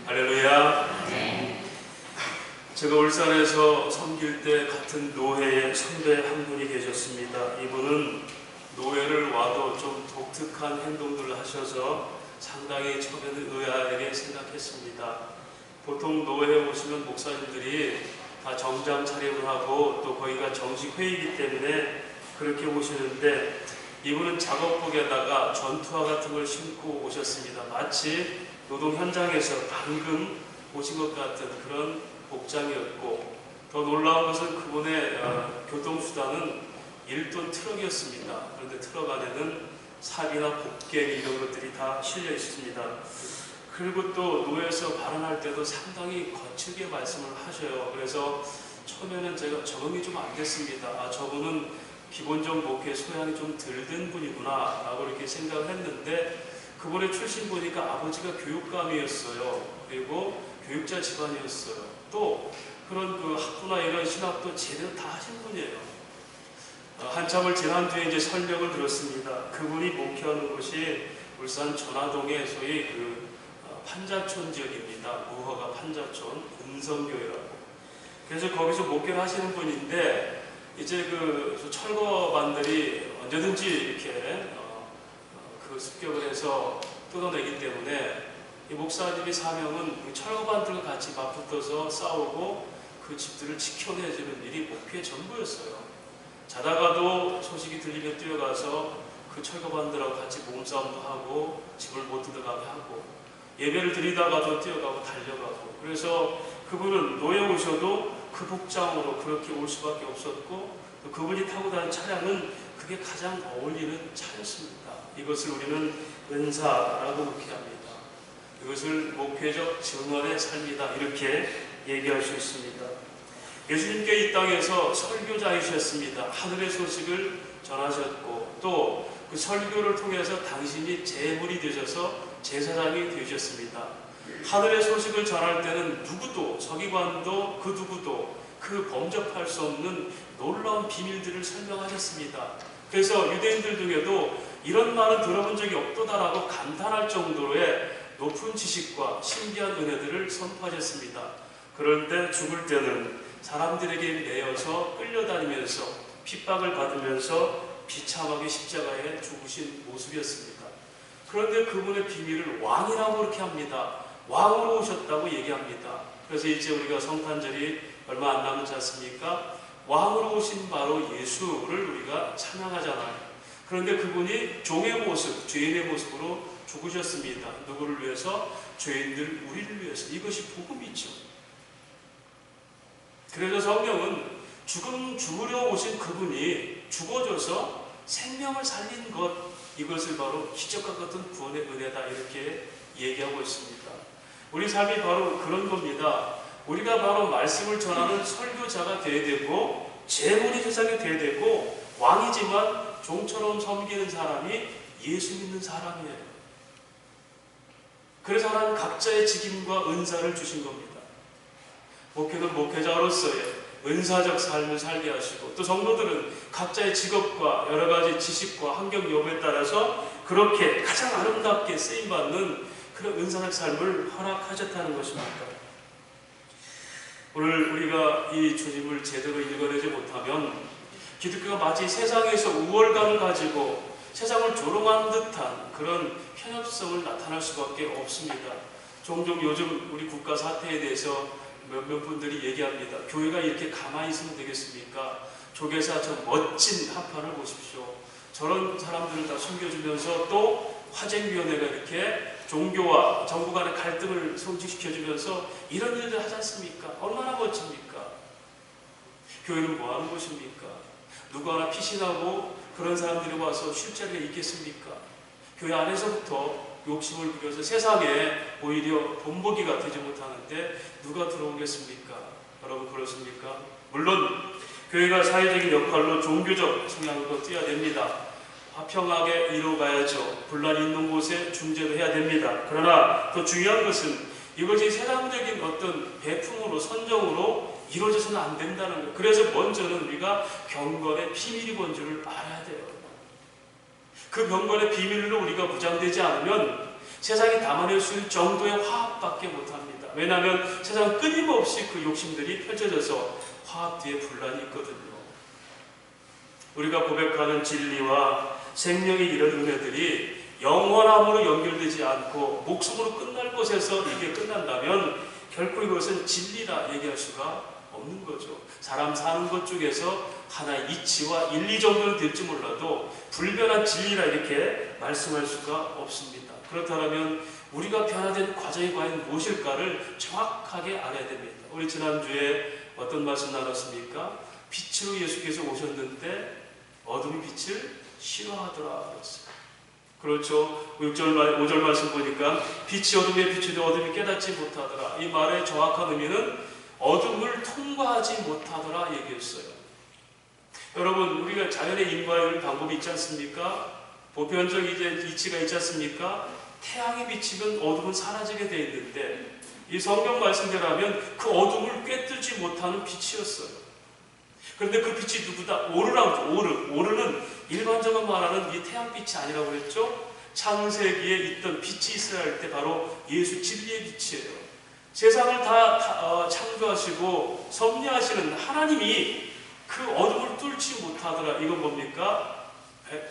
할렐루야. 제가 울산에서 섬길 때 같은 노회의 선배 한 분이 계셨습니다. 이분은 노회를 와도 좀 독특한 행동들을 하셔서 상당히 처음에는 의아하게 생각했습니다. 보통 노회에 오시면 목사님들이 다 정장 차림을 하고 또 거기가 정식 회의이기 때문에 그렇게 오시는데 이분은 작업복에다가 전투화 같은 걸 신고 오셨습니다. 마치 노동 현장에서 방금 오신 것 같은 그런 복장이었고, 더 놀라운 것은 그분의 교통수단은 1톤 트럭이었습니다. 그런데 트럭 안에는 삽이나 곡괭이 이런 것들이 다 실려 있습니다. 그리고 또 노회에서 발언할 때도 상당히 거칠게 말씀을 하셔요. 그래서 처음에는 제가 적응이 좀 안 됐습니다. 저분은 기본적 목회 소양이 좀 덜 된 분이구나 라고 이렇게 생각을 했는데, 그분의 출신 보니까 아버지가 교육감이었어요. 그리고 교육자 집안이었어요. 또 그런 그 학부나 이런 신학도 제대로 다 하신 분이에요. 한참을 지난 뒤에 이제 설명을 들었습니다. 그분이 목회하는 곳이 울산 전화동의 소위 그 판자촌 지역입니다. 무허가 판자촌 음성교회라고. 그래서 거기서 목회를 하시는 분인데, 이제 그 철거반들이 언제든지 이렇게 그 습격을 해서 뜯어내기 때문에 이 목사님의 사명은 그 철거반들과 같이 맞붙어서 싸우고 그 집들을 지켜내주는 일이 목회의 전부였어요. 자다가도 소식이 들리면 뛰어가서 그 철거반들하고 같이 몸싸움도 하고 집을 못 뜯어가게 하고, 예배를 드리다가도 뛰어가고 달려가고. 그래서 그분은 노예 오셔도 그 복장으로 그렇게 올 수밖에 없었고, 또 그분이 타고 다니는 차량은 그게 가장 어울리는 차였습니다. 이것을 우리는 은사라고 목회합니다. 이것을 목회적 증언의 삶이다, 이렇게 얘기할 수 있습니다. 예수님께 이 땅에서 설교자이셨습니다. 하늘의 소식을 전하셨고, 또 그 설교를 통해서 당신이 제물이 되셔서 제사장이 되셨습니다. 하늘의 소식을 전할 때는 누구도, 서기관도 그 누구도 그 범접할 수 없는 놀라운 비밀들을 설명하셨습니다. 그래서 유대인들 중에도 이런 말은 들어본 적이 없도다라고 감탄할 정도의 높은 지식과 신기한 은혜들을 선포하셨습니다. 그런데 죽을 때는 사람들에게 매여서 끌려다니면서 핍박을 받으면서 비참하게 십자가에 죽으신 모습이었습니다. 그런데 그분의 비밀을 왕이라고 그렇게 합니다. 왕으로 오셨다고 얘기합니다. 그래서 이제 우리가 성탄절이 얼마 안 남지 않습니까? 왕으로 오신 바로 예수를 우리가 찬양하잖아요. 그런데 그분이 종의 모습, 죄인의 모습으로 죽으셨습니다. 누구를 위해서? 죄인들, 우리를 위해서. 이것이 복음이죠. 그래서 성경은 죽으려 오신 그분이 죽어줘서 생명을 살린 것, 이것을 바로 기적과 같은 구원의 은혜다, 이렇게 얘기하고 있습니다. 우리 삶이 바로 그런 겁니다. 우리가 바로 말씀을 전하는 설교자가 되어야 되고, 제물이 세상에 되어야 되고, 왕이지만 종처럼 섬기는 사람이 예수 믿는 사람이에요. 그래서 하나님 각자의 직임과 은사를 주신 겁니다. 목회는 목회자로서의 은사적 삶을 살게 하시고, 또 성도들은 각자의 직업과 여러 가지 지식과 환경 여부에 따라서 그렇게 가장 아름답게 쓰임받는 그런 은사적 삶을 허락하셨다는 것입니다. 오늘 우리가 이 주님을 제대로 읽어내지 못하면 기독교가 마치 세상에서 우월감을 가지고 세상을 조롱한 듯한 그런 편협성을 나타날 수밖에 없습니다. 종종 요즘 우리 국가 사태에 대해서 몇몇 분들이 얘기합니다. 교회가 이렇게 가만히 있으면 되겠습니까? 조계사 저 멋진 한판을 보십시오. 저런 사람들을 다 숨겨주면서 또 화쟁위원회가 이렇게 종교와 정부 간의 갈등을 성취시켜주면서 이런 일을 하지 않습니까? 얼마나 멋집니까? 교회는 뭐 하는 곳입니까? 누구 하나 피신하고 그런 사람들이 와서 쉴 자리가 있겠습니까? 교회 안에서부터 욕심을 부려서 세상에 오히려 본보기가 되지 못하는데 누가 들어오겠습니까? 여러분 그렇습니까? 물론 교회가 사회적인 역할로 종교적 성향도 띄어야 됩니다. 화평하게 이루어가야죠. 분란이 있는 곳에 중재도 해야 됩니다. 그러나 더 중요한 것은 이것이 세상적인 어떤 배품으로 선정으로 이루어져서는 안 된다는 것. 그래서 먼저는 우리가 경건의 비밀이 뭔 줄을 알아야 돼요. 그 경건의 비밀로 우리가 무장되지 않으면 세상이 담아낼 수 있는 정도의 화합밖에 못합니다. 왜냐하면 세상 끊임없이 그 욕심들이 펼쳐져서 화합 뒤에 분란이 있거든요. 우리가 고백하는 진리와 생명의 이런 은혜들이 영원함으로 연결되지 않고 목숨으로 끝날 것에서 이게 끝난다면 결코 이것은 진리라 얘기할 수가 없는 거죠. 사람 사는 것 중에서 하나의 이치와 일리 정도는 될지 몰라도 불변한 진리라 이렇게 말씀할 수가 없습니다. 그렇다면 우리가 변화된 과정이 과연 무엇일까를 정확하게 알아야 됩니다. 우리 지난주에 어떤 말씀 나눴습니까? 빛으로 예수께서 오셨는데 어둠이 빛을 싫어하더라 그랬어요. 그렇죠. 5절 말씀 보니까 빛이 어둠에 비추되 어둠이 깨닫지 못하더라. 이 말의 정확한 의미는 어둠을 통과하지 못하더라 얘기했어요. 여러분, 우리가 자연의 인과의 방법이 있지 않습니까? 보편적 이치가 있지 않습니까? 태양이 비치면 어둠은 사라지게 되어 있는데 이 성경 말씀대로라면 그 어둠을 꿰뚫지 못하는 빛이었어요. 그런데 그 빛이 누구다? 오르라고. 오르는 일반적으로 말하는 이 태양빛이 아니라고 그랬죠? 창세기에 있던 빛이 있어야 할 때 바로 예수 진리의 빛이에요. 세상을 다 창조하시고 섭리하시는 하나님이 그 어둠을 뚫지 못하더라. 이건 뭡니까?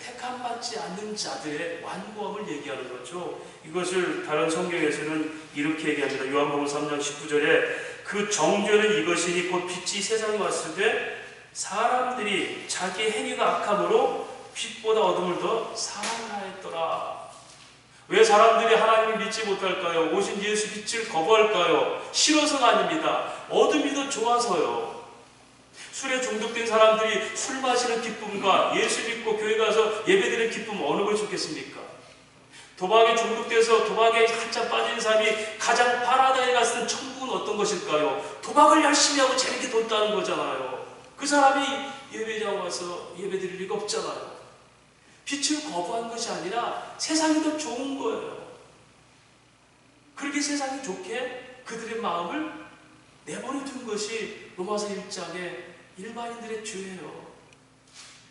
택함받지 않는 자들의 완고함을 얘기하는 거죠. 이것을 다른 성경에서는 이렇게 얘기합니다. 요한복음 3장 19절에 그 정죄는 이것이니 곧 빛이 세상에 왔을 때 사람들이 자기 행위가 악함으로 빛보다 어둠을 더 사랑하였더라. 왜 사람들이 하나님을 믿지 못할까요? 오신 예수 빛을 거부할까요? 싫어서가 아닙니다. 어둠이 더 좋아서요. 술에 중독된 사람들이 술 마시는 기쁨과 예수 믿고 교회 가서 예배드리는 기쁨 어느 걸 좋겠습니까? 도박에 중독돼서 도박에 한참 빠진 사람이 가장 파라다이에 갔을 천국은 어떤 것일까요? 도박을 열심히 하고 재밌게 돈 따는 거잖아요. 그 사람이 예배장 와서 예배드릴 리가 없잖아요. 빛을 거부한 것이 아니라 세상이 더 좋은 거예요. 그렇게 세상이 좋게 그들의 마음을 내버려 둔 것이 로마서 1장의 일반인들의 죄예요.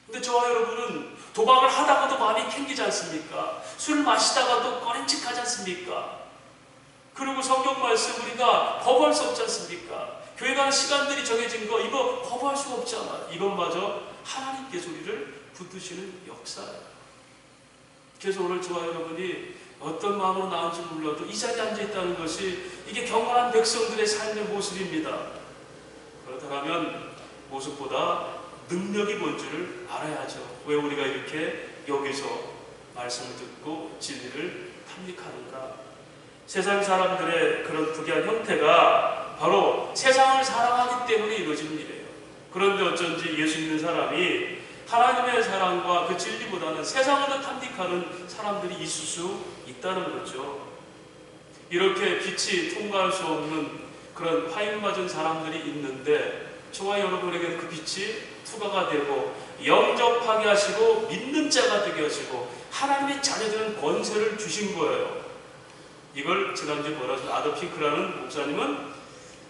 근데 저와 여러분은 도박을 하다가도 마음이 캥기지 않습니까? 술을 마시다가도 꺼낸 척 하지 않습니까? 그리고 성경 말씀 우리가 거부할 수 없지 않습니까? 교회 가는 시간들이 정해진 거 이거 거부할 수가 없잖아요. 이것마저 하나님께서 우리를 붙드시는 역사예요. 그래서 오늘 저와 여러분이 어떤 마음으로 나온지 몰라도 이 자리에 앉아있다는 것이 이게 경건한 백성들의 삶의 모습입니다. 그렇다면 모습보다 능력이 뭔지를 알아야죠. 왜 우리가 이렇게 여기서 말씀을 듣고 진리를 탐닉하는가? 세상 사람들의 그런 부귀한 형태가 바로 세상을 사랑하기 때문에 이루어지는 일이에요. 그런데 어쩐지 예수 믿는 사람이 하나님의 사랑과 그 진리보다는 세상을 더 탐닉하는 사람들이 있을 수 있다는 거죠. 이렇게 빛이 통과할 수 없는 그런 화인맞은 사람들이 있는데 저와 여러분에게는 그 빛이 투과가 되고 영접하게 하시고 믿는 자가 되게 하시고 하나님의 자녀되는 권세를 주신 거예요. 이걸 지난주에 뭐라 하죠? 아더 핑크라는 목사님은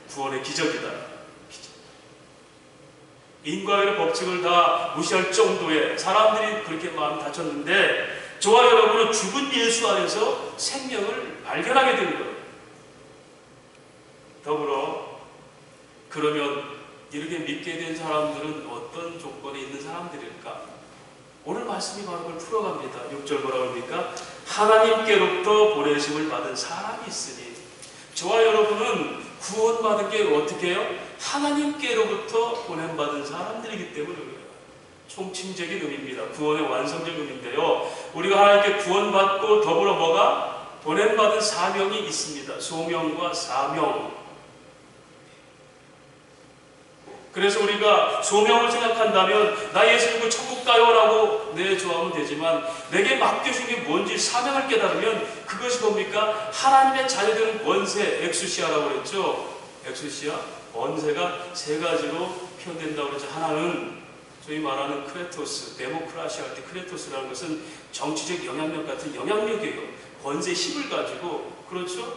구원의 기적이다. 기적. 인과의 법칙을 다 무시할 정도의 사람들이 그렇게 마음이 다쳤는데 저와 여러분은 죽은 예수 안에서 생명을 발견하게 된 거예요. 더불어 그러면 이렇게 믿게 된 사람들은 어떤 조건에 있는 사람들일까? 오늘 말씀이 바로 그걸 풀어갑니다. 6절 뭐라고 합니까? 하나님께로부터 보내심을 받은 사람이 있으니 저와 여러분은 구원받은 게 어떻게 해요? 하나님께로부터 보냄받은 사람들이기 때문에 그래요. 총칭적인 의미입니다. 구원의 완성적 의미인데요. 우리가 하나님께 구원받고 더불어 뭐가? 보냄받은 사명이 있습니다. 소명과 사명. 그래서 우리가 소명을 생각한다면 나 예수 믿고 천국 가요 라고 내조하면 되지만 내게 맡겨준 게 뭔지 사명을 깨달으면 그것이 뭡니까? 하나님의 자녀되는 권세, 엑수시아라고 그랬죠. 엑수시아, 권세가 세 가지로 표현된다고 그랬죠. 하나는 저희 말하는 크레토스, 데모크라시 할 때 크레토스라는 것은 정치적 영향력 같은 영향력이에요. 권세 힘을 가지고, 그렇죠?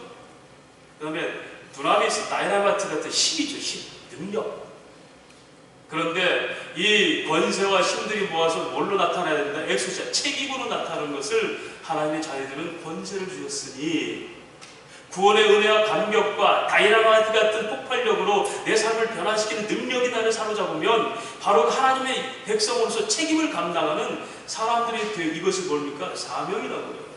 그 다음에 두나미스, 다이나마이트 같은 힘이죠. 힘, 능력. 그런데 이 권세와 힘들이 모아서 뭘로 나타나야 된다? 엑소시아, 책임으로 나타나는 것을 하나님의 자녀들은 권세를 주셨으니 구원의 은혜와 감격과 다이나마이트 같은 폭발력으로 내 삶을 변화시키는 능력이 나를 사로잡으면 바로 하나님의 백성으로서 책임을 감당하는 사람들이 되어 이것을 뭡니까? 사명이라고요.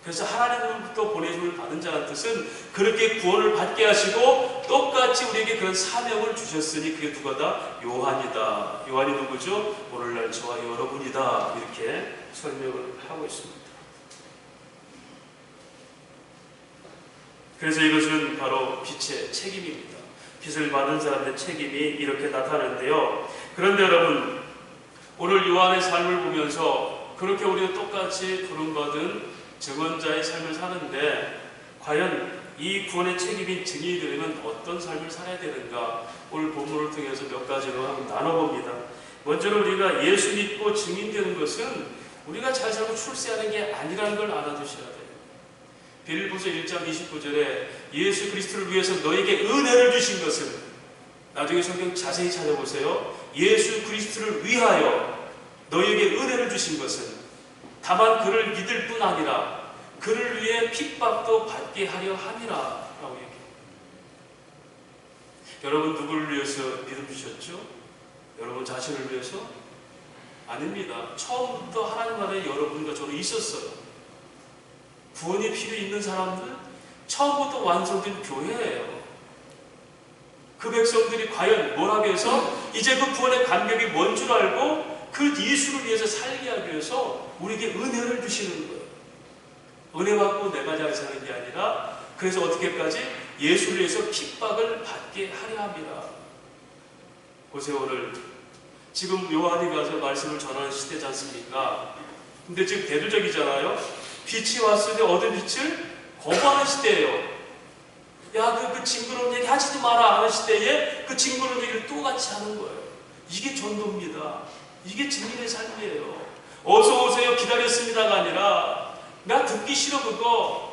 그래서 하나님으로부터 보내심을 받은 자라는 뜻은 그렇게 구원을 받게 하시고 똑같이 우리에게 그런 사명을 주셨으니 그게 누가다? 요한이다. 요한이 누구죠? 오늘날 저와 여러분이다. 이렇게 설명을 하고 있습니다. 그래서 이것은 바로 빛의 책임입니다. 빛을 받은 사람의 책임이 이렇게 나타나는데요. 그런데 여러분, 오늘 요한의 삶을 보면서 그렇게 우리가 똑같이 부름받은 증언자의 삶을 사는데 과연 이 구원의 책임이 증인이 되려면 어떤 삶을 살아야 되는가? 오늘 본문을 통해서 몇 가지로 한번 나눠봅니다. 먼저는 우리가 예수 믿고 증인되는 것은 우리가 잘 살고 출세하는 게 아니라는 걸 알아두셔야 돼요. 빌립보서 1장 29절에 예수 그리스도를 위해서 너에게 은혜를 주신 것은, 나중에 성경 자세히 찾아보세요. 예수 그리스도를 위하여 너에게 은혜를 주신 것은 다만 그를 믿을 뿐 아니라 그를 위해 핍박도 받게 하려 함이라 라고 얘기해요. 여러분 누구를 위해서 믿음 주셨죠? 여러분 자신을 위해서? 아닙니다. 처음부터 하나님 안에 여러분과 저는 있었어요. 구원이 필요 있는 사람들, 처음부터 완성된 교회예요. 그 백성들이 과연 뭐라고 해서 이제 그 구원의 감격이 뭔 줄 알고 그 예수를 위해서 살게 하기 위해서 우리에게 은혜를 주시는 거예요. 은혜 받고 내가 잘 사는 게 아니라 그래서 어떻게까지? 예수를 위해서 핍박을 받게 하려 합니다. 보세요. 오늘 지금 요한이 가서 말씀을 전하는 시대지 않습니까? 근데 지금 대두적이잖아요. 빛이 왔을 때 얻은 빛을 거부하는 시대예요. 야, 그 징그러운 얘기 하지도 마라 하는 시대에 그 징그러운 얘기를 또 같이 하는 거예요. 이게 전도입니다. 이게 증인의 삶이에요. 어서 오세요 기다렸습니다가 아니라 나 듣기 싫어 그거.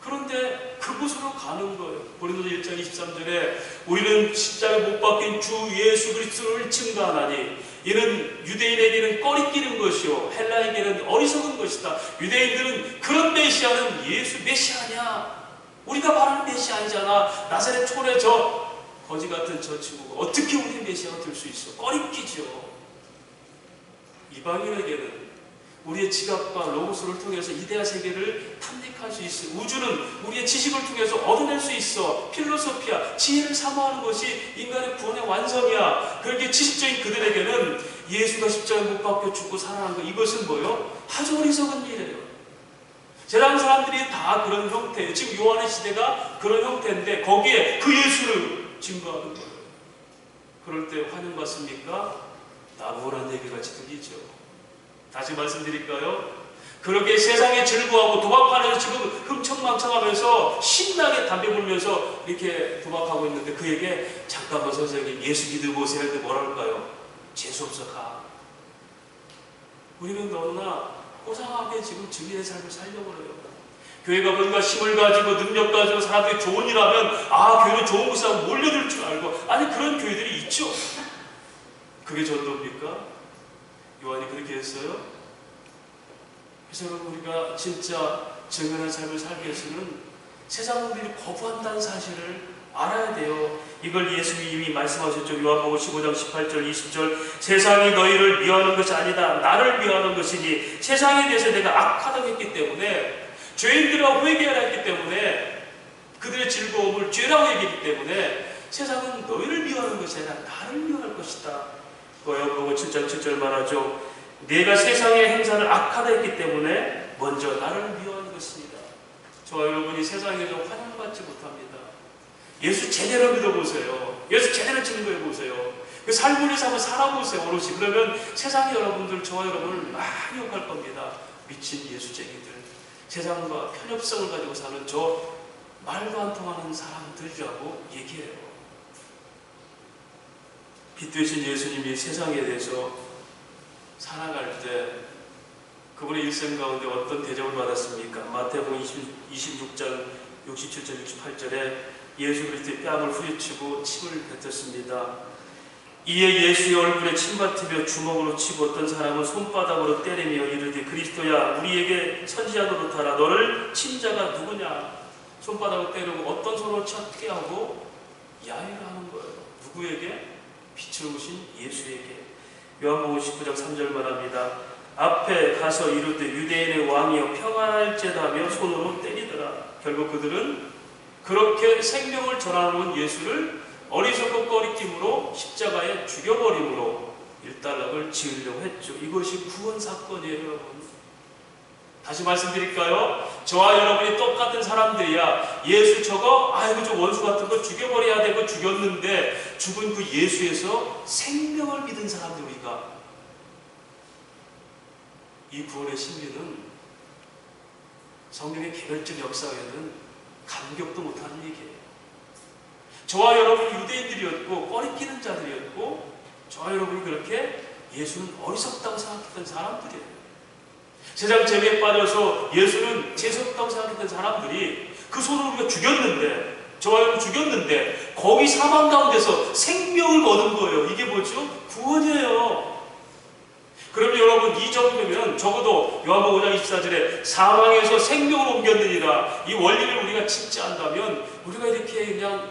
그런데 그곳으로 가는 거예요. 고린도서 1장 23절에 우리는 십자가에 못 박힌 주 예수 그리스도를 증거하나니 이는 유대인에게는 꺼리끼는 것이요 헬라에게는 어리석은 것이다. 유대인들은 그런 메시아는 예수 메시아냐? 우리가 말하는 메시아 아니잖아. 나사렛 촌의 저 거지 같은 저 친구가 어떻게 우리 메시아가 될 수 있어? 꺼리끼죠. 이방인에게는 우리의 지각과 로고스를 통해서 이데아 세계를 탐닉할 수 있어. 우주는 우리의 지식을 통해서 얻어낼 수 있어. 필로소피아, 지혜를 사모하는 것이 인간의 구원의 완성이야. 그렇게 지식적인 그들에게는 예수가 십자가에 못 박혀 죽고 살아난 것, 이것은 뭐요? 아주 어리석은 일이에요. 세상 사람들이 다 그런 형태예요. 지금 요한의 시대가 그런 형태인데 거기에 그 예수를 증거하는 거예요. 그럴 때 환영받습니까? 나무란 얘기같이 들리죠. 다시 말씀드릴까요? 그렇게 세상에 즐거워하고 도박하면서 지금 흥청망청하면서 신나게 담배 불면서 이렇게 도박하고 있는데 그에게 잠깐만 선생님 예수 믿고 오세요 할 때 뭐라 할까요? 재수없어 가. 우리는 너무나 고상하게 지금 증인의 삶을 살려고 그래요. 교회가 뭔가 힘을 가지고 능력 가지고 사람들이 좋은 일 하면 교회는 좋은 곳에 하고 몰려들 줄 알고, 아니 그런 교회들이 있죠. 그게 전도입니까? 요한이 그렇게 했어요? 그래서 여러분 우리가 진짜 증인의 삶을 살기 위해서는 세상 분들이 거부한다는 사실을 알아야 돼요. 이걸 예수님이 말씀하셨죠. 요한복음 15장 18절 20절 세상이 너희를 미워하는 것이 아니다. 나를 미워하는 것이니 세상에 대해서 내가 악하다고 했기 때문에 죄인들하고 회개하라 했기 때문에 그들의 즐거움을 죄라고 얘기했기 때문에 세상은 너희를 미워하는 것이 아니라 나를 미워할 것이다. 요한복음 7장 7절 말하죠. 내가 세상의 행사를 악하다 했기 때문에 먼저 나를 미워하는 것입니다. 저와 여러분이 세상에서 환영받지 못합니다. 예수 제대로 믿어보세요. 예수 제대로 증거해보세요. 그 삶을 위해서 한번 살아보세요. 오롯이. 그러면 세상의 여러분들, 저와 여러분을 많이 욕할 겁니다. 미친 예수쟁이들, 세상과 편협성을 가지고 사는 저 말도 안 통하는 사람들이라고 얘기해요. 빛 되신 예수님이 세상에 대해서 살아갈 때 그분의 일생 가운데 어떤 대접을 받았습니까? 마태복음 26장 67절 68절에 예수 그리스도의 뺨을 후려치고 침을 뱉었습니다. 이에 예수의 얼굴에 침받으며 주먹으로 치고 어떤 사람은 손바닥으로 때리며 이르되 그리스도야 우리에게 선지자 노릇하라. 너를 친 자가 누구냐? 손바닥을 때리고 어떤 손을 찾게 하고 야유를 하는 거예요. 누구에게? 빛을 오신 예수에게. 요한복음 19장 3절 말합니다. 앞에 가서 이르되 유대인의 왕이여 평안할지다며 손으로 때리더라. 결국 그들은 그렇게 생명을 전하는 예수를 어리석고 꺼리낌으로 십자가에 죽여버림으로 일단락을 지으려고 했죠. 이것이 구원 사건이에요, 여러분. 다시 말씀드릴까요? 저와 여러분이 똑같은 사람들이야. 예수 저거 아이고 저 원수 같은 거 죽여버려야 되고 죽였는데 죽은 그 예수에서 생명을 믿은 사람들 우리가 이 구원의 신비는 성령의 개별적 역사에는 감격도 못하는 얘기예요. 저와 여러분이 유대인들이었고 꺼리끼는 자들이었고 저와 여러분이 그렇게 예수는 어리석다고 생각했던 사람들이에요. 세상 재미에 빠져서 예수는 재수없다고 생각했던 사람들이 그 손으로 우리가 죽였는데 저와 여러분 죽였는데 거기 사망 가운데서 생명을 얻은 거예요. 이게 뭐죠? 구원이에요. 그러면 여러분 이 정도면 적어도 요한복음 5장 24절에 사망에서 생명으로 옮겼느니라 이 원리를 우리가 진짜 안다면 우리가 이렇게 그냥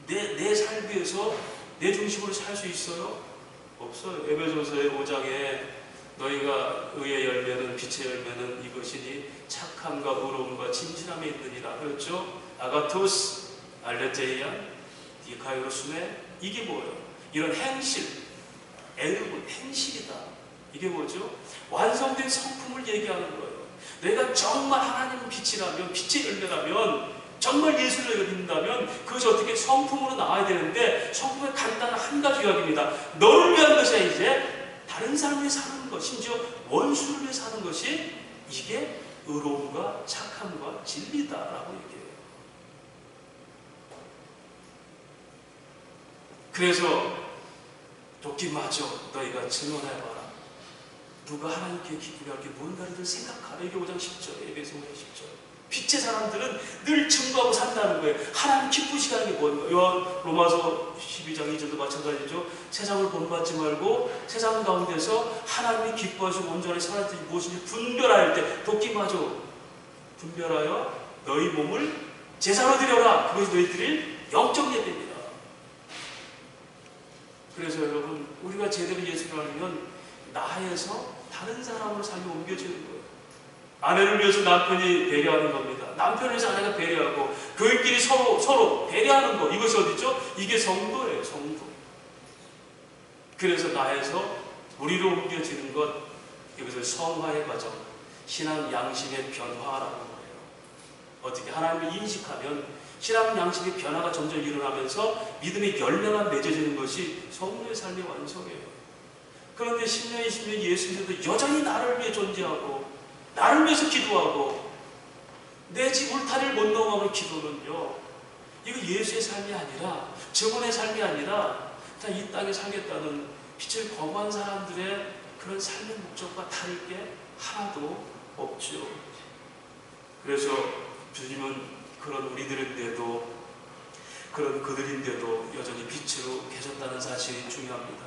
내 삶에서 내 중심으로 살 수 있어요? 없어요. 에베소서의 5장에 너희가 의의 열매는 빛의 열매는 이것이니 착함과 의로움과 진실함에 있느니라 그렇죠? 아가토스, 알레제이안, 디카이로스네 이게 뭐예요? 이런 행실, 에르본 행실이다. 이게 뭐죠? 완성된 성품을 얘기하는 거예요. 내가 정말 하나님 빛이라면 빛의 열매라면 정말 예수를 믿는다면 그것이 어떻게 성품으로 나와야 되는데 성품의 간단한 한 가지 요약입니다. 너를 위한 것이 이제 다른 사람을 위해 사는 것, 심지어 원수를 위해 사는 것이 이게 의로움과 착함과 진리다라고 얘기해요. 그래서 도끼마저 너희가 증언해봐라. 누가 하나님께 기쁘게 할 게 뭔가를 생각하라. 이게 5장 10절에 에베소 5장 10절. 빛의 사람들은 늘 증거하고 산다는 거예요. 하나님 기쁘시게 하는 게 뭔가? 로마서 12장 2절도 마찬가지죠. 세상을 본받지 말고 세상 가운데서 하나님이 기뻐하시고 온전히 선할 뜻이 무엇인지 분별할 때 도끼마저 분별하여 너희 몸을 제사로 드려라. 그것이 너희 드릴 영적 예배입니다. 그래서 여러분 우리가 제대로 예수를 알면 나에서 다른 사람으로 삶이 옮겨지는 거예요. 아내를 위해서 남편이 배려하는 겁니다. 남편을 위해서 아내가 배려하고 교인끼리 서로 배려하는 거. 이것이 어디죠? 이게 성도예요. 성도. 그래서 나에서 우리로 옮겨지는 것 이것을 성화의 과정, 신앙 양심의 변화라는 거예요. 어떻게 하나님을 인식하면 신앙 양심의 변화가 점점 일어나면서 믿음의 열매가 맺어지는 것이 성도의 삶의 완성이에요. 그런데 10년, 20년 예수 믿어도 여전히 나를 위해 존재하고 나를 위해서 기도하고 내 집 울타리를 못 넘어가는 기도는요 이거 예수의 삶이 아니라 증언의 삶이 아니라 이 땅에 살겠다는 빛을 거부한 사람들의 그런 삶의 목적과 다를 게 하나도 없죠. 그래서 주님은 그런 우리들인데도 그런 그들인데도 여전히 빛으로 계셨다는 사실이 중요합니다.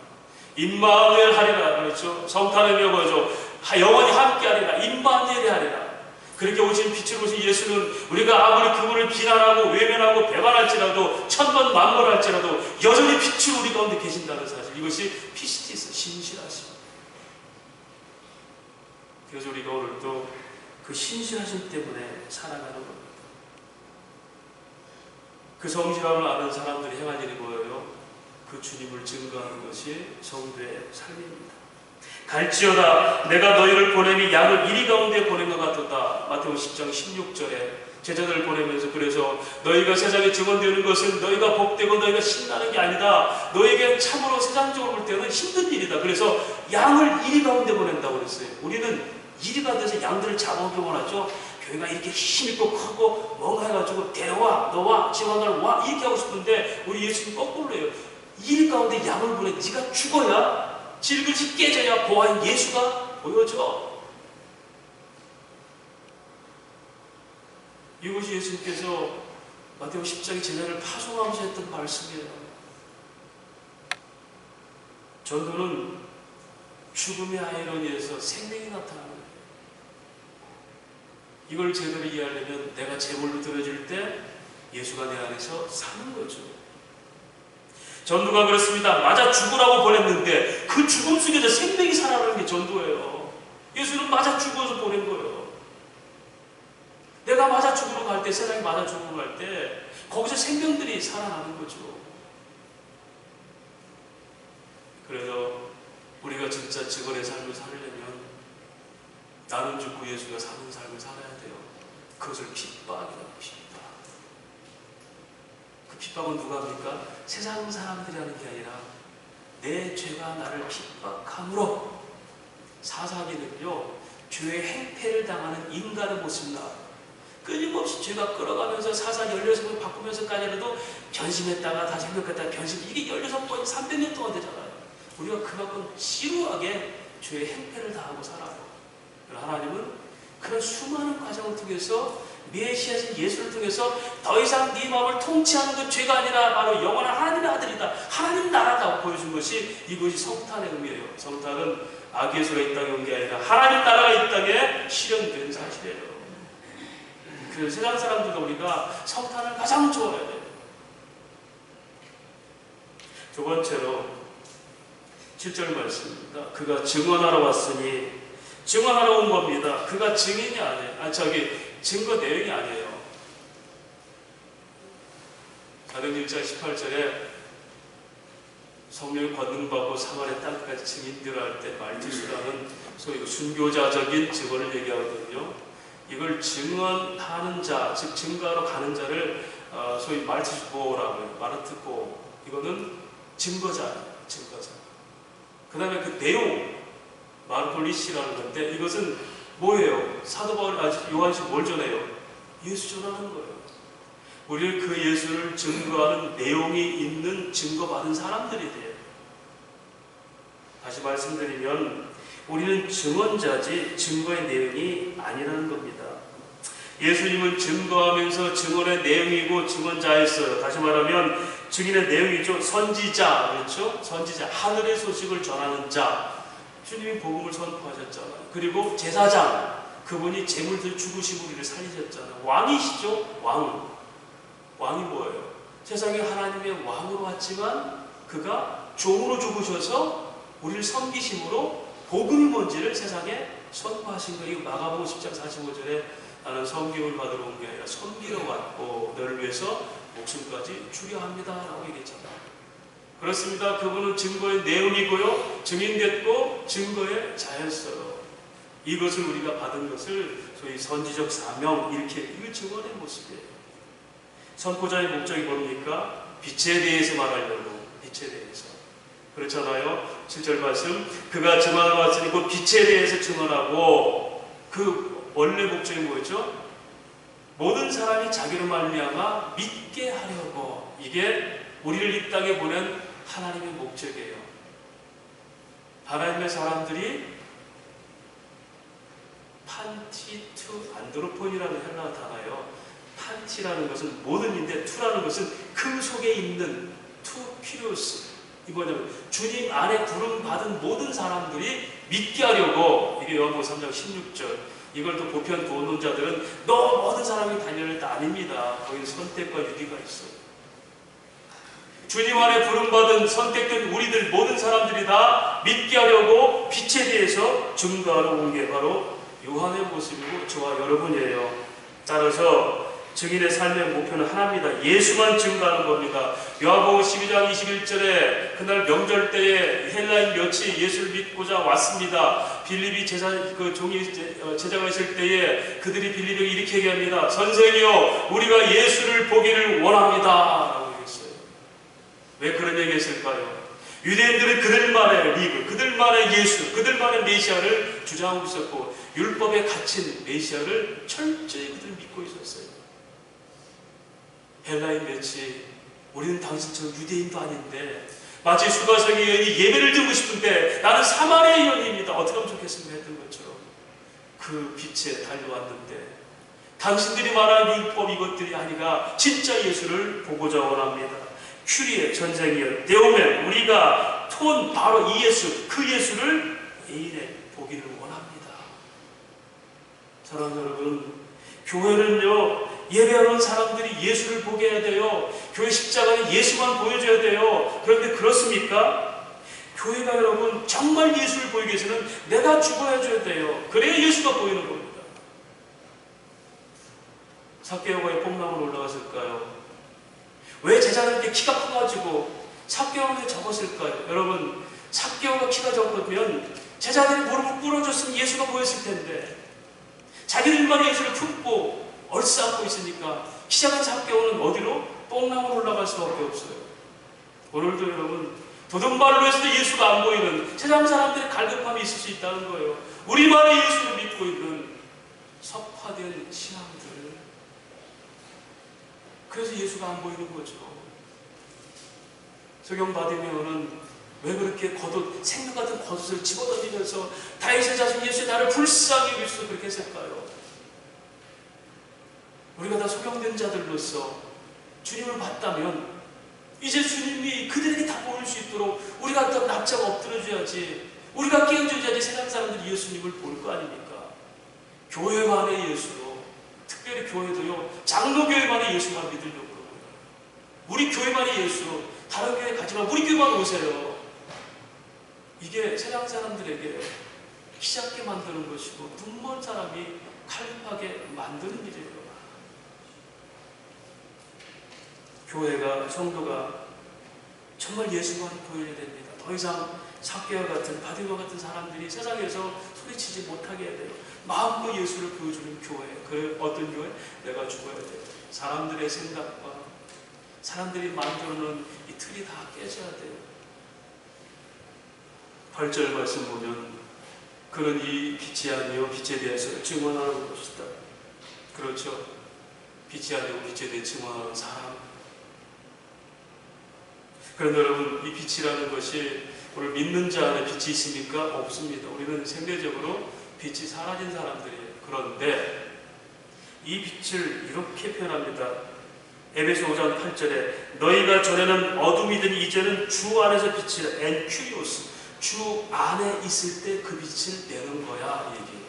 임마누엘 하리라 그렇죠. 성탄의 명어죠. 영원히 함께하리라. 임마누엘이 하리라. 그렇게 오신 빛으로 오신 예수는 우리가 아무리 그분을 비난하고 외면하고 배반할지라도 천번 만번할지라도 여전히 빛으로 우리 가운데 계신다는 사실. 이것이 피스티스 신실하심. 그래서 우리가 오늘도 그 신실하심 때문에 살아가는 겁니다. 그 성실함을 아는 사람들이 행할 일이 뭐예요? 그 주님을 증거하는 것이 성도의 삶입니다. 갈지어다 내가 너희를 보내니 양을 이리 가운데 보낸 것 같도다. 마태복음 10장 16절에 제자들을 보내면서 그래서 너희가 세상에 증언되는 것은 너희가 복되고 너희가 신나는 게 아니다. 너희에게 참으로 세상적으로 볼 때는 힘든 일이다. 그래서 양을 이리 가운데 보낸다고 그랬어요. 우리는 이리 가운데서 양들을 잡아오기만 하죠. 교회가 이렇게 힘있고 크고 뭔가 해가지고 데려와 너와 지원을 와 이렇게 하고 싶은데 우리 예수님 거꾸로 해요. 이리 가운데 양을 보내 네가 죽어야 질그릇이 깨져야 보아인 예수가 보여져. 이것이 예수님께서 마태복음 10장의 제자를 파송하면서 했던 말씀이에요. 전도는 죽음의 아이러니에서 생명이 나타나는 거예요. 이걸 제대로 이해하려면 내가 제물로 드려질 때 예수가 내 안에서 사는 거죠. 전도가 그렇습니다. 맞아 죽으라고 보냈는데 그 죽음 속에서 생명이 살아나는 게 전도예요. 예수는 맞아 죽어서 보낸 거예요. 내가 맞아 죽으러 갈 때, 세상이 맞아 죽으러 갈 때 거기서 생명들이 살아나는 거죠. 그래서 우리가 진짜 증언의 삶을 살려면 나는 죽고 예수가 사는 삶을 살아야 돼요. 그것을 핍박이라고 합니다. 그 핍박은 누가 합니까? 세상 사람들이 하는 게 아니라 내 죄가 나를 핍박함으로, 사사기는요 죄의 행패를 당하는 인간의 모습 나와요. 끊임없이 죄가 끌어가면서 사사 16번 바꾸면서까지라도 변심했다가 다시 행복했다가 변심, 이게 16번이 300년 동안 되잖아요. 우리가 그만큼 지루하게 죄의 행패를 당하고 살아요. 하나님은 그런 수많은 과정을 통해서 메시아신 예수를 통해서 더 이상 네 마음을 통치하는 건 죄가 아니라 바로 영원한 하나님의 아들이다, 하나님 나라다 보여준 것이, 이것이 성탄의 의미예요. 성탄은 악의 예수가 이 땅에 온 게 아니라 하나님 나라가 이 땅에 실현된 사실이에요. 그래서 세상 사람들도 우리가 성탄을 가장 좋아해야 돼요. 두 번째로 7절 말씀입니다. 그가 증언하러 왔으니, 증언하러 온 겁니다. 그가 증인이 아니에요. 증거 내용이 아니에요. 사도행전 1장 18절에 성령이 권능받고 사마리아 땅까지 증인들 할 때 말티수라는 소위 순교자적인 증언을 얘기하거든요. 이걸 증언하는 자, 즉 증거하러 가는 자를 소위 말티수보라고 해요. 마르트보. 이거는 증거자예요. 증거자. 그 다음에 그 내용, 마르콜리시라는 건데, 이것은 뭐예요? 사도 바울, 요한이 뭘 전해요? 예수 전하는 거예요. 우리는 그 예수를 증거하는 내용이 있는 증거받은 사람들이 돼요. 다시 말씀드리면 우리는 증언자지 증거의 내용이 아니라는 겁니다. 예수님은 증거하면서 증언의 내용이고 증언자였어요. 다시 말하면 증인의 내용이죠. 선지자, 그렇죠? 선지자, 하늘의 소식을 전하는 자. 주님이 복음을 선포하셨잖아요. 그리고 제사장, 그분이 제물들 죽으시고 우리를 살리셨잖아요. 왕이시죠? 왕이 뭐예요? 세상에 하나님의 왕으로 왔지만 그가 종으로 죽으셔서 우리를 섬기심으로 복음이 뭔지를 세상에 선포하신 거예요. 마가복음 10장 45절에 나는 섬김을 받으러 온 게 아니라 섬기러 왔고 너를 위해서 목숨까지 주려 합니다 라고 얘기했잖아요. 그렇습니다. 그분은 증거의 내용이고요, 증인됐고 증거의 자였어요. 이것을 우리가 받은 것을 소위 선지적 사명, 이거 증언의 모습이에요. 선포자의 목적이 뭡니까? 빛에 대해서 말하려고, 빛에 대해서. 그렇잖아요. 7절 말씀, 그가 증언하러 왔으니 그 빛에 대해서 증언하고, 그 원래 목적이 뭐였죠? 모든 사람이 자기로 말미암아 믿게 하려고. 이게 우리를 이 땅에 보낸 하나님의 목적이에요. 하나님의 사람들이 판티투 안드로폰이라는 헬라어 단어예요. 판티라는 것은 모든인데 투라는 것은 그 속에 있는 투 피루스. 이 뭐냐면 주님 안에 부름받은 모든 사람들이 믿게 하려고. 이게 요한복음 3장 16절. 이걸 또 보편 구원론자들은 너 모든 사람이 다니는 데 아닙니다. 거기는 선택과 유기가 있어요. 주님 안에 부름받은 선택된 우리들 모든 사람들이 다 믿게 하려고 빛에 대해서 증거하러 온 게 바로 요한의 모습이고 저와 여러분이에요. 따라서 증인의 삶의 목표는 하나입니다. 예수만 증거하는 겁니다. 요한복음 12장 21절에 그날 명절 때에 헬라인 몇이 예수를 믿고자 왔습니다. 빌립이 제자가 있을 때에 그들이 빌립에게 이렇게 얘기합니다. 선생이여, 우리가 예수를 보기를 원합니다 라고 얘기했어요. 왜 그런 얘기 했을까요? 유대인들은 그들만의 그들만의 예수, 그들만의 메시아를 주장하고 있었고 율법에 갇힌 메시아를 철저히 그들 믿고 있었어요. 헬라인 몇이 우리는 당신처럼 유대인도 아닌데 마치 수가성의 여인이 예배를 드리고 싶은데 나는 사마리아의 여인입니다. 어떻게 하면 좋겠습니까? 했던 것처럼 그 빛에 달려왔는데 당신들이 말하는 율법 이것들이 아니라 진짜 예수를 보고자 원합니다. 큐리에 전쟁이여 데오멘, 우리가 바로 이 예수, 그 예수를 애인에 보기를 원합니다. 사랑하는 여러분, 교회는요, 예배하는 사람들이 예수를 보게 해야 돼요. 교회 십자가는 예수만 보여줘야 돼요. 그런데 그렇습니까? 교회가 여러분 정말 예수를 보이기 위해서는 내가 죽어야줘야 돼요. 그래야 예수가 보이는 겁니다. 삭개오가 왜 뽕나무로 올라갔을까요? 왜 제자는 이렇게 키가 커가지고 삭개오는 왜 적었을까요? 여러분, 삭개오가 키가 적으면 제자들이 무릎을 꿇어줬으면 예수가 보였을 텐데, 자기들만 예수를 품고 얼싸안고 있으니까 키 작은 삭개오는 어디로? 뽕나무로 올라갈 수밖에 없어요. 오늘도 여러분, 도둑발로 해서도 예수가 안 보이는 세상 사람들의 갈급함이 있을 수 있다는 거예요. 우리만의 예수를 믿고 있는 섭화된 신앙들. 그래서 예수가 안 보이는 거죠. 소경 바디메오는 왜 그렇게 생명 같은 겉옷을 집어던지면서 다윗의 자손 예수의 나를 불쌍히 위해서 그렇게 했을까요? 우리가 다 소경된 자들로서 주님을 봤다면 이제 주님이 그들에게 다 보일 수 있도록 우리가 또 납작 엎드려줘야지, 우리가 깨어줘야지 세상 사람들이 예수님을 볼 거 아닙니까? 교회만의 예수로, 특별히 교회도요, 장로교회만의 예수만 믿으려고 그러고요. 우리 교회만의 예수로, 다른 교회 가지만 우리 교회만 오세요. 이게 세상 사람들에게 키 작게 만드는 것이고 눈먼 사람이 칼급하게 만드는 일이에요. 교회가, 성도가 정말 예수만 보여야 됩니다. 더 이상 삭개와 같은, 바디메오 같은 사람들이 세상에서 소리치지 못하게 해야 돼요. 마음껏 예수를 보여주는 교회. 그 어떤 교회? 내가 죽어야 돼요. 사람들의 생각과 사람들이 만들어놓은 이 틀이 다 깨져야 돼요. 8절 말씀 보면 그는 이 빛이 아니요 빛에 대해서 증언하는 것이다. 그렇죠. 빛이 아니고 빛에 대해 증언하는 사람. 그런데 여러분, 이 빛이라는 것이 오늘 믿는 자 안에 빛이 있습니까? 없습니다. 우리는 생대적으로 빛이 사라진 사람들이에요. 그런데 이 빛을 이렇게 표현합니다. 에베소 5장 8절에 너희가 전에는 어둠이더니 이제는 주 안에서 빛이라. 엔큐리오스. 주 안에 있을 때 그 빛을 내는 거야, 이 얘기예요.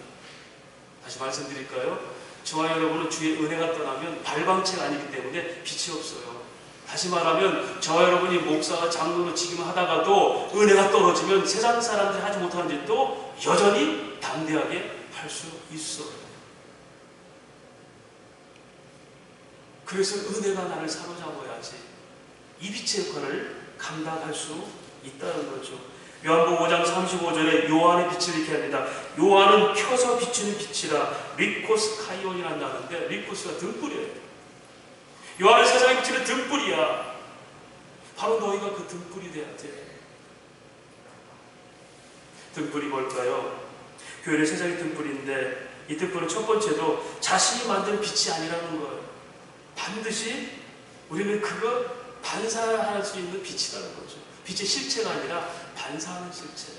다시 말씀드릴까요? 저와 여러분은 주의 은혜가 떠나면 발광체가 아니기 때문에 빛이 없어요. 다시 말하면 저와 여러분이 목사가 장로로 지금 하다가도 은혜가 떨어지면 세상 사람들이 하지 못하는 짓도 여전히 담대하게 할 수 있어요. 그래서 은혜가 나를 사로잡아야지 이 빛의 역할을 감당할 수 있다는 거죠. 요한복음 5장 35절에 요한의 빛을 이렇게 합니다. 요한은 켜서 비추는 빛이라. 리코스 카이온이라는 단어인데, 리코스가 등불이에요. 요한은 세상에 비치는 등불이야. 바로 너희가 그 등불이 돼야 돼. 등불이 뭘까요? 교회는 세상의 등불인데, 이 등불은 첫 번째로 자신이 만든 빛이 아니라는 거예요. 반드시 우리는 그거 반사할 수 있는 빛이라는 거죠. 빛의 실체가 아니라 반사하는 실체.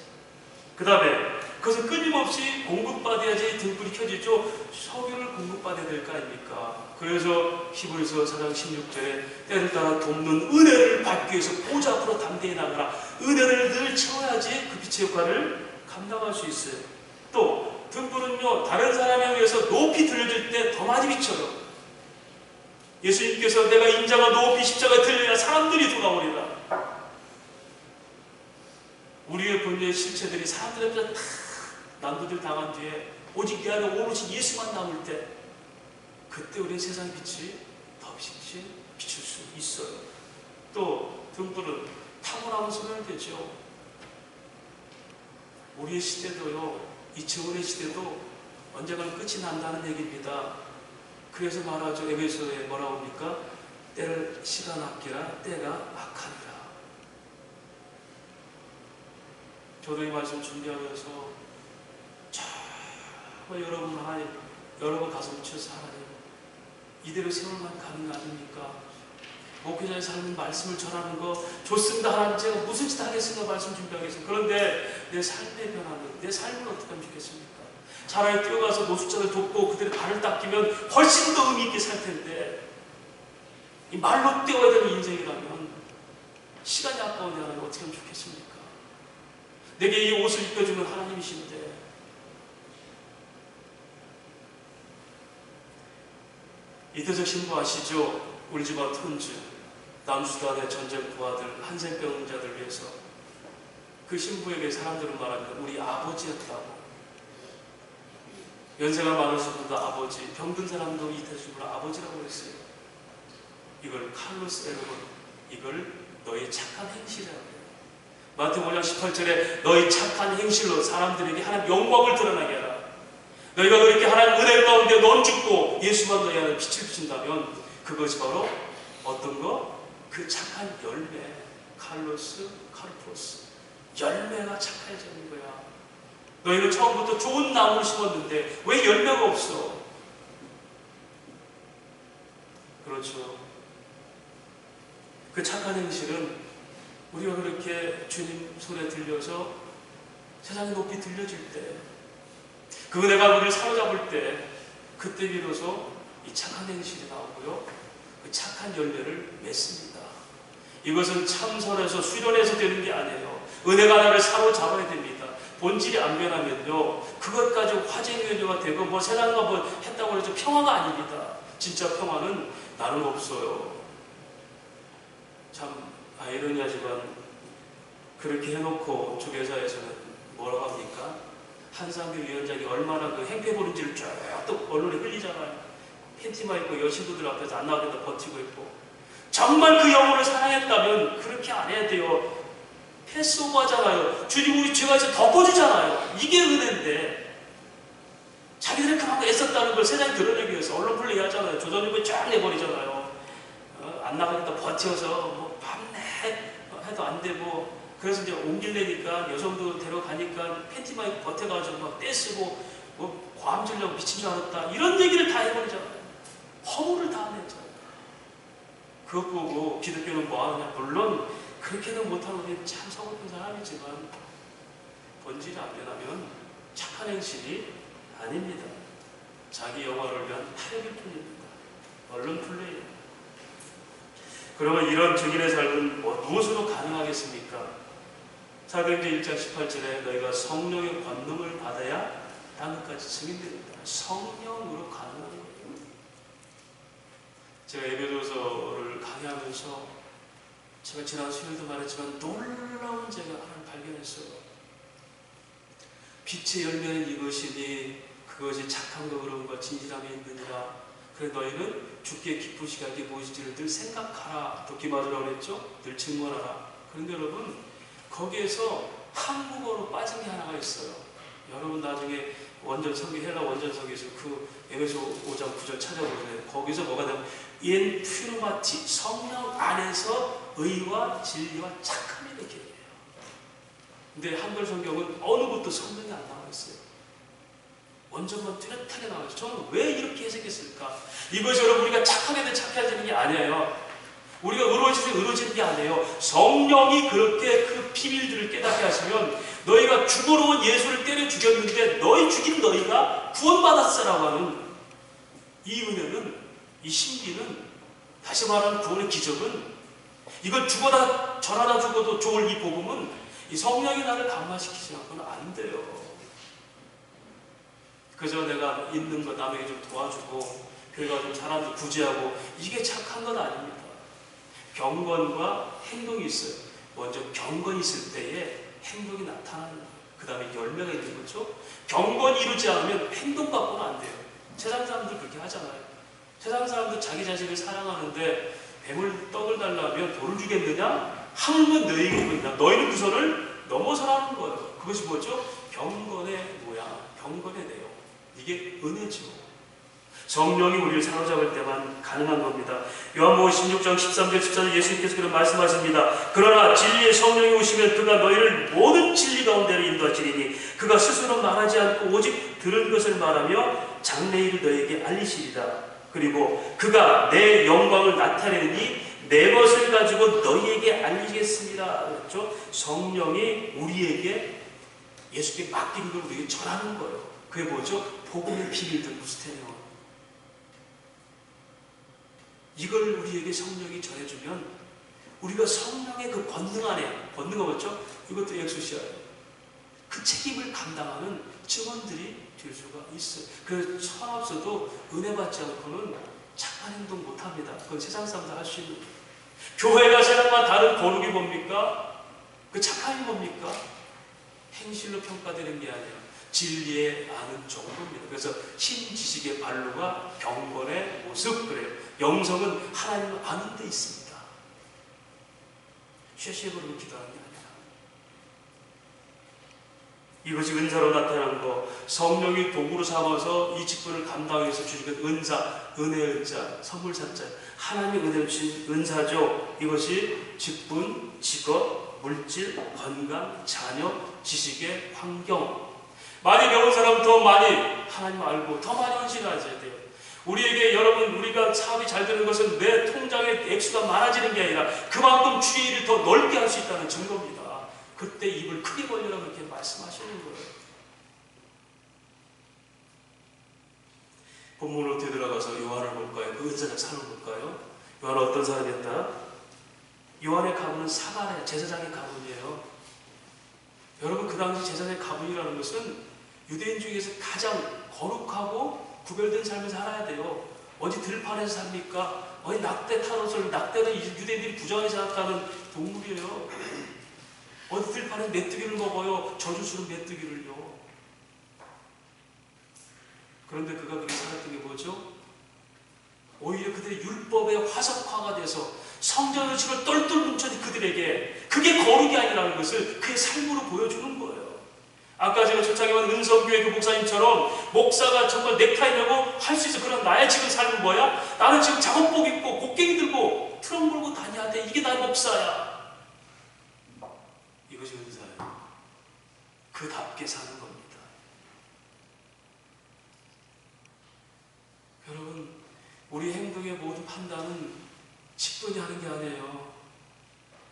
그 다음에 그것은 끊임없이 공급받아야지 등불이 켜지죠. 석유를 공급받아야 될 거 아닙니까? 그래서 히브리서 4장 16절에 때를 따라 돕는 은혜를 받기 위해서 보좌 앞으로 담대히 나가라. 은혜를 늘 채워야지 그 빛의 역할을 감당할 수 있어요. 또 등불은요, 다른 사람에 의해서 높이 들려질 때 더 많이 비쳐요. 예수님께서 내가 인자가 높이 십자가에 들리라 사람들이 돌아오리라. 우리의 본래의 실체들이 사람들 앞에서 다 난도들 당한 뒤에 오직 내 안에 오롯이 예수만 남을 때, 그때 우리는 세상의 빛이 더 빛이 비출 수 있어요. 또 등불은 탁월하면 소멸되죠. 우리의 시대도요, 이 증언의 시대도 언젠가는 끝이 난다는 얘기입니다. 그래서 말하죠. 에베소에 뭐라고 합니까? 때를 시간 아끼라, 때가 악하니라. 저도 이 말씀 준비하면서 정말 여러분 하나님, 여러분 가슴 쳐서 하나님 이대로 세월만 가는 거 아닙니까? 목회자의 삶은 말씀을 전하는 거 좋습니다. 하나님 제가 무슨 짓 하겠습니까? 말씀 준비하겠습니다. 그런데 내 삶의 변화는, 내 삶을 어떻게 하면 좋겠습니까? 차라리 뛰어가서 노숙자를 돕고 그들의 발을 닦이면 훨씬 더 의미 있게 살 텐데, 이 말로 때워야 되는 인생이라면 시간이 아까운데 하나님 어떻게 하면 좋겠습니까? 내게 이 옷을 입혀주는 하나님이신데 이태석 신부 아시죠? 우리 집안 톤즈, 남수단의 전쟁 부하들, 한센병자들 위해서 그 신부에게 사람들은 말합니다. 우리 아버지였다고. 연세가 많으신 아버지, 병든 사람도 이태석 신부를 아버지라고 그랬어요. 이걸 칼로스 에르본, 이걸 너의 착한 행실이라고 해요. 마태복음 5장 18절에 너희 착한 행실로 사람들에게 하나님 영광을 드러나게 하라. 너희가 그렇게 하나님 은혜 가운데 넌 죽고 예수만 너희 안에 빛을 비춘다면 그것이 바로 어떤 거? 그 착한 열매, 칼로스, 카르포스, 열매가 착해지는 거야. 너희는 처음부터 좋은 나무를 심었는데 왜 열매가 없어? 그렇죠. 그 착한 행실은 우리가 그렇게 주님 손에 들려서 세상에 높이 들려질 때, 그 은혜가 우리를 사로잡을 때, 그때 비로소 이 착한 행실이 나오고요, 그 착한 열매를 맺습니다. 이것은 참선에서 수련해서 되는 게 아니에요. 은혜가 나를 사로잡아야 됩니다. 본질이 안 변하면요, 그것 가지고 화쟁연료가 되고 뭐 세상과 뭐 했다고 해서 평화가 아닙니다. 진짜 평화는 나는 없어요. 참 아이러니하지만 그렇게 해놓고 주교사에서는 뭐라고 합니까? 한상규 위원장이 얼마나 그 행패부른지를 쭉 또 언론에 흘리잖아요. 팬티만 입고 여신도들 앞에서 안 나오겠다 버티고 있고. 정말 그 영혼을 사랑했다면 그렇게 안 해야 돼요. 패스오버 하잖아요. 주님 우리 죄가 있어 덮어주잖아요. 이게 은혜인데 자기들이 그만큼 애썼다는 걸 세상에 드러내기 위해서 언론 플레이 하잖아요. 조선일보에 쫙 내버리잖아요. 안 나가겠다 버텨서 뭐 밤새 해도 안 되고, 그래서 이제 옮길래니까 여성도 데려가니까 팬티만 입고 버텨가지고 막 떼쓰고 뭐 과음질려고 미친 줄 알았다, 이런 얘기를 다 해버리잖아요. 허물을 다 냈잖아요. 그것 보고 기독교는 뭐하느냐? 물론 그렇게는 못하는 우리 참 서글픈 사람이지만 본질이 안 변하면 착한 행실이 아닙니다. 자기 영화를 위한 타협일 뿐입니다. 언론 플레이. 그러면 이런 증인의 삶은 무엇으로 가능하겠습니까? 사도행전 1장 18절에 너희가 성령의 권능을 받아야 땅끝까지 증인됩니다. 성령으로 가능한 거예요. 제가 예배도서를 강의하면서 제가 지난 수요일도 말했지만 놀라운 제가 하나를 발견했어요. 빛의 열매는 이것이니 그것이 착함과 그런과 진실함이 있느니라. 그래 너희는 주께 기쁜 시각이 무엇인지를 늘 생각하라. 또 기마주라고 그랬죠? 늘 증언하라. 그런데 여러분 거기에서 한국어로 빠진 게 하나가 있어요. 여러분 나중에 원전 성경, 헬라 원전 성경에서 그 에베소 5장 9절 찾아보세요. 거기서 뭐가 되면 인 퓨르마티, 성령 안에서 의와 진리와 착함이 이렇게 돼요. 근데 한글 성경은 어느 곳도 성령이 안 나와 있어요. 원전만 뚜렷하게 나와 있어요. 저는 왜 이렇게 해석했을까? 이것이 여러분 우리가 착하게 착해지는 게 아니에요. 우리가 의로워지는 게 아니에요. 성령이 그렇게 그 비밀들을 깨닫게 하시면 너희가 죽으러 온 예수를 때려 죽였는데 너희 죽인 너희가 구원받았으라고 하는 이 은혜는, 이 신비는, 다시 말하는 구원의 기적은, 이걸 죽어다 절하다 죽어도 좋을 이 복음은 이 성령이 나를 감화시키지 않고는 안 돼요. 그저 내가 있는 거 남에게 좀 도와주고 교회가 좀 사람들 구제하고 이게 착한 건 아닙니다. 경건과 행동이 있어요. 먼저 경건이 있을 때에 행동이 나타나는 거예요. 그 다음에 열매가 있는 거죠. 경건이 이루지 않으면 행동 갖고는 안 돼요. 세상 사람들 그렇게 하잖아요. 세상 사람들 자기 자식을 사랑하는데 뱀을 떡을 달라면 돌을 주겠느냐? 하물며 너희에게 보인다. 너희는 그 선을 넘어서라는 거예요. 그것이 뭐죠? 경건의 모양, 경건의 내용. 이게 은혜죠. 성령이 우리를 사로잡을 때만 가능한 겁니다. 요한복음 16장 13절 14절 예수님께서 그런 말씀하십니다. 그러나 진리의 성령이 오시면 그가 너희를 모든 진리 가운데로 인도하시리니 그가 스스로 말하지 않고 오직 들은 것을 말하며 장래일을 너희에게 알리시리다. 그리고 그가 내 영광을 나타내니 내 것을 가지고 너희에게 알리겠습니다. 그렇죠? 성령이 우리에게 예수께 맡긴 걸 우리에게 전하는 거예요. 그게 뭐죠? 복음의 비밀들 무스테리오. 이걸 우리에게 성령이 전해주면 우리가 성령의 그 권능 안에, 권능가 뭐죠? 이것도 엑소시아예요. 그 책임을 감당하는 증언들이 될 수가 있어요. 그래서 천 없어도 은혜 받지 않고는 착한 행동 못합니다. 그건 세상 사람들 할 수 있는 거예요. 교회가 세상과 다른 거룩이 뭡니까? 그 착함이 뭡니까? 행실로 평가되는 게 아니라 진리에 아는 정도입니다. 그래서 흰 지식의 발로가 경건의 모습, 그래요. 영성은 하나님을 아는 데 있습니다. 쉐쉐으로 기도하는 게 아니라. 이것이 은사로 나타난 거, 성령이 도구로 삼아서 이 직분을 감당해서 주시는 은사, 은혜의 은자, 선물사자, 하나님의 은혜를 주신 은사죠. 이것이 직분, 직업, 물질, 건강, 자녀, 지식의 환경. 많이 배운 사람은 더 많이 하나님 알고 더 많이 헌신하셔야 돼요. 우리에게 여러분, 우리가 사업이 잘 되는 것은 내 통장의 액수가 많아지는 게 아니라 그만큼 주의 일을 더 넓게 할 수 있다는 증거입니다. 그때 입을 크게 벌려라 그렇게 말씀하시는 거예요. 본문으로 되돌아가서 요한을 볼까요? 그 은사적 삶을 볼까요? 요한은 어떤 사람이었다? 요한의 가문은 사가랴, 제사장의 가문이에요. 여러분, 그 당시 제사장의 가문이라는 것은 유대인 중에서 가장 거룩하고 구별된 삶을 살아야 돼요. 어디 들판에서 삽니까? 어디 낙대 타노를, 낙대는 유대인들이 부정하게 생각하는 동물이에요. 어디 들판에 메뚜기를 먹어요. 저주스러운 메뚜기를요. 그런데 그가 그렇게 살았던 게 뭐죠? 오히려 그들의 율법의 화석화가 돼서 성전 의식을 똘똘 뭉쳐진 그들에게 그게 거룩이 아니라는 것을 그의 삶으로 보여주는 거예요. 아까 제가 초창에 본 은성교회 그 목사님처럼 목사가 정말 넥타이 메고 할 수 있어. 그런 나의 지금 삶은 뭐야? 나는 지금 작업복 입고 곡괭이 들고 트럭 몰고 다녀야 돼. 이게 나의 목사야. 이것이 은사예요. 그답게 사는 겁니다. 여러분, 우리 행동의 모든 판단은 직분이 하는 게 아니에요.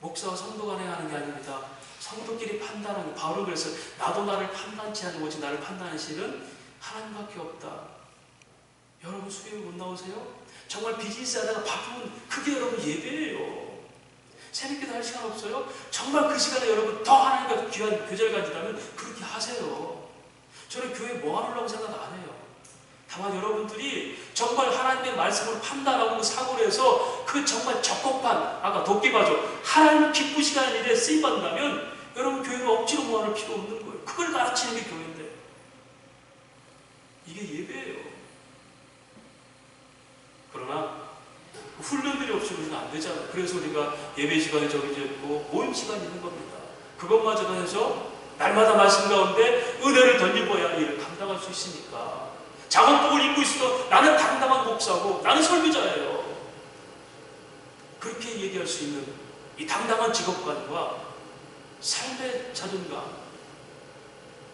목사와 성도가 하는 게 아닙니다. 성도끼리 판단하는 거. 바울은 그래서 나도 나를 판단치 않는 오직 나를 판단하는 신은 하나님밖에 없다. 여러분, 수요일 못 나오세요? 정말 비즈니스 하다가 바쁘면 그게 여러분 예배예요. 새벽기도 할 시간 없어요? 정말 그 시간에 여러분 더 하나님과 귀한 교제를 가지다면 그렇게 하세요. 저는 교회 뭐 하려고 생각 안 해요. 다만 여러분들이 정말 하나님의 말씀을 판단하고 사고를 해서 그 정말 적합한, 아까 도끼바죠, 하나님을 기쁘시게 하는 일에 쓰임받는다면 여러분 교회를 억지로 모아놓을 필요 없는 거예요. 그걸 가르치는 게 교회인데 이게 예배예요. 그러나 훈련들이 없이 우리는 안 되잖아요. 그래서 우리가 예배 시간이 정해져 있고 모임 시간이 있는 겁니다. 그것마저도 해서 날마다 말씀 가운데 은혜를 던져봐야 일을 감당할 수 있으니까. 작업복을 입고 있어도 나는 당당한 목사고 나는 설교자예요. 그렇게 얘기할 수 있는 이 당당한 직업관과 삶의 자존감,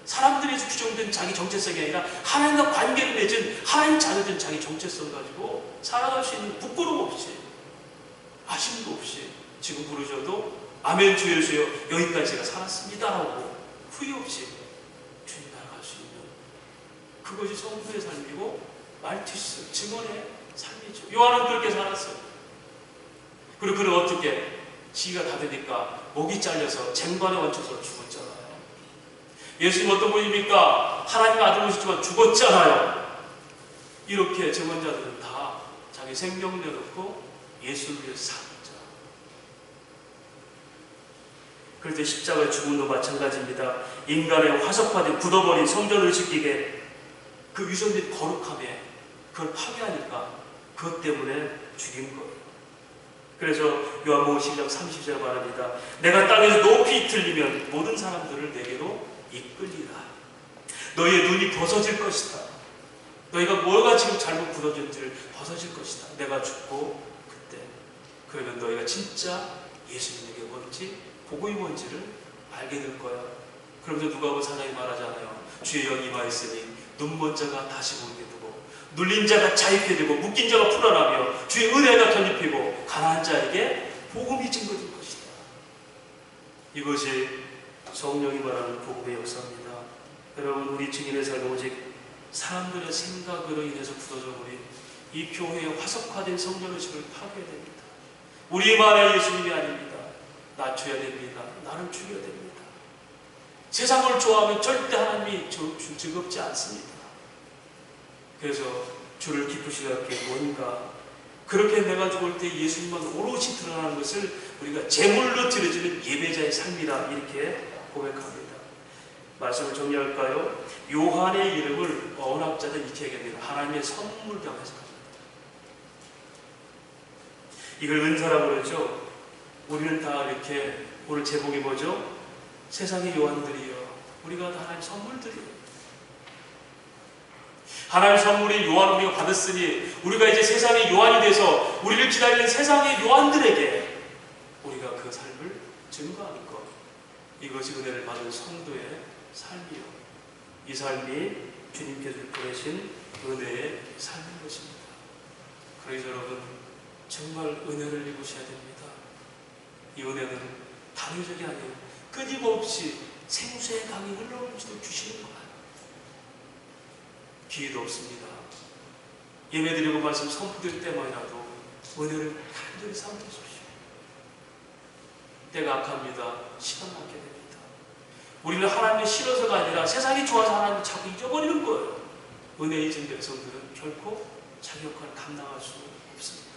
사람들에서 규정된 자기 정체성이 아니라 하나님과 관계를 맺은 하나님 자녀된 자기 정체성을 가지고 살아갈 수 있는 부끄러움 없이, 아쉬움도 없이 지금 부르셔도 아멘 주 예수여 여기까지 제가 살았습니다라고 후회 없이 주님 나아갈 수 있는 그것이 성도의 삶이고 말티스 증언의 삶이죠. 요한은 그렇게 살았어요. 그리고 그를 어떻게 시기가 다 되니까 목이 잘려서 쟁반에 얹혀서 죽었잖아요. 예수님 어떤 분입니까? 하나님 아들 오셨지만 죽었잖아요. 이렇게 증언자들은 다 자기 생명을 내놓고 예수를 위해서 살았죠. 그럴 때 십자가의 죽음도 마찬가지입니다. 인간의 화석화된 굳어버린 성전을 지키게 그 위선된 거룩함에 그걸 파괴하니까 그것 때문에 죽인 거예요. 그래서 요한복음 10장 30절 말합니다. 내가 땅에서 높이 틀리면 모든 사람들을 내게로 이끌리라. 너희의 눈이 벗어질 것이다. 너희가 뭐가 지금 잘못 굳어졌는지를 벗어질 것이다. 내가 죽고 그때 그러면 너희가 진짜 예수님에게 뭔지 복음이 뭔지를 알게 될 거야. 그러면서 누가복음 4장에 말하잖아요. 주의 영이 임하였으니 눈먼 자가 다시 보게 되고 눌린 자가 자유케 되고 묶인 자가 풀어나며 주의 은혜가 덧입히고 가난한 자에게 복음이 증거될 것이다. 이것이 성령이 말하는 복음의 역사입니다. 여러분, 우리 증인의 삶은 오직 사람들의 생각으로 인해서 굳어져 버린 이 교회의 화석화된 성전의식을 파괴해야 됩니다. 우리만의 예수님이 아닙니다. 낮춰야 됩니다. 나를 죽여야 됩니다. 세상을 좋아하면 절대 하나님이 즐겁지 않습니다. 그래서 주를 기쁘시게 하기 뭔가 그렇게 내가 죽을 때 예수님만 오롯이 드러나는 것을 우리가 제물로 드려지는 예배자의 삶이다, 이렇게 고백합니다. 말씀을 정리할까요? 요한의 이름을 언학자들 이렇게 얘기합니다. 하나님의 선물이라고 해석합니다. 이걸 은사라고 그러죠. 우리는 다 이렇게, 오늘 제목이 뭐죠? 세상의 요한들이요, 우리가 다 하나님 선물들이에요. 하나님 선물이 요한 우리가 받았으니 우리가 이제 세상의 요한이 돼서 우리를 기다리는 세상의 요한들에게 우리가 그 삶을 증거하는 것, 이것이 은혜를 받은 성도의 삶이요, 이 삶이 주님께서 보내신 은혜의 삶인 것입니다. 그래서 여러분, 정말 은혜를 입으셔야 됩니다. 이 은혜는 다른 적이 아니에요. 끊임없이 생수의 강이 흘러오면서도 주시는 거예요. 기회도 없습니다. 예배드리고 말씀 선포될 때만이라도 은혜를 간절히 삼으십시오. 때가 악합니다. 시간 많게 됩니다. 우리는 하나님이 싫어서가 아니라 세상이 좋아서 하나님을 자꾸 잊어버리는 거예요. 은혜 잊은 백성들은 결코 자기 역할을 감당할 수 없습니다.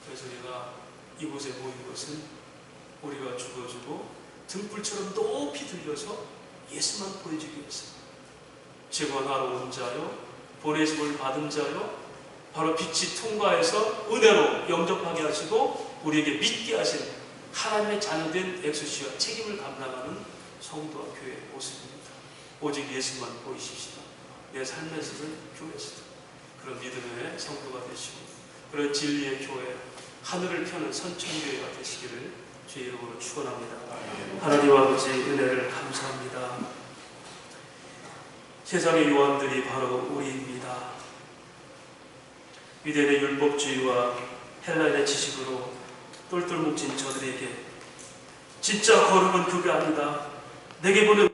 그래서 우리가 이곳에 모인 것은 우리가 죽어주고 등불처럼 높이 들려서 예수만 보여주기 위해서, 증언하러 온 자요, 보내심을 받은 자요, 바로 빛이 통과해서 은혜로 영접하게 하시고 우리에게 믿게 하신 하나님의 자녀된 엑소시와 책임을 감당하는 성도와 교회의 모습입니다. 오직 예수만 보이십시다. 내 삶에서는 교회에서도 그런 믿음의 성도가 되시고 그런 진리의 교회, 하늘을 펴는 선천교회가 되시기를 주의 이름으로 축원합니다. 하나님 아버지, 은혜를 감사합니다. 세상의 요한들이 바로 우리입니다. 유대인의 율법주의와 헬라인의 지식으로 똘똘 뭉친 저들에게 진짜 거룩은 그게 아니다, 내게 보는